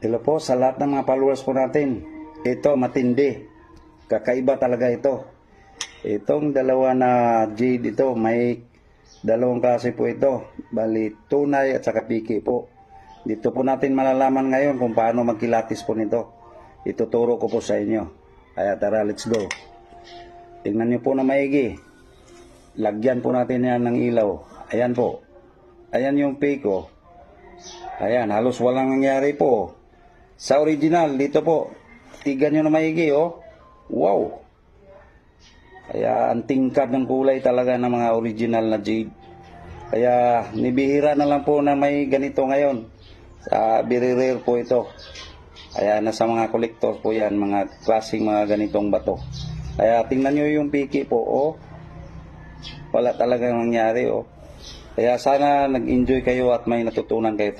Hello po sa lahat ng mga followers po natin. Ito matindi. Kakaiba talaga ito. Itong dalawa na jade ito, may dalawang klase po ito. Bali, tunay at saka piki po. Dito po natin malalaman ngayon kung paano magkilatis po nito. Ituturo ko po sa inyo. Kaya tara, let's go. Tingnan nyo po na maigi. Lagyan po natin yan ng ilaw. Ayan po. Ayan yung piko. Ayan, halos walang nangyari po. Sa original, dito po. Tigan nyo na maigi, oh. Wow. Kaya ang tingkad ng kulay talaga ng mga original na jade. Kaya nibihira na lang po na may ganito ngayon. Very rare po ito. Kaya nasa mga collector po yan, mga klaseng mga ganitong bato. Kaya tingnan nyo yung piki po, oh. Wala talagang nangyari, oh. Kaya sana nag-enjoy kayo at may natutunan kayo.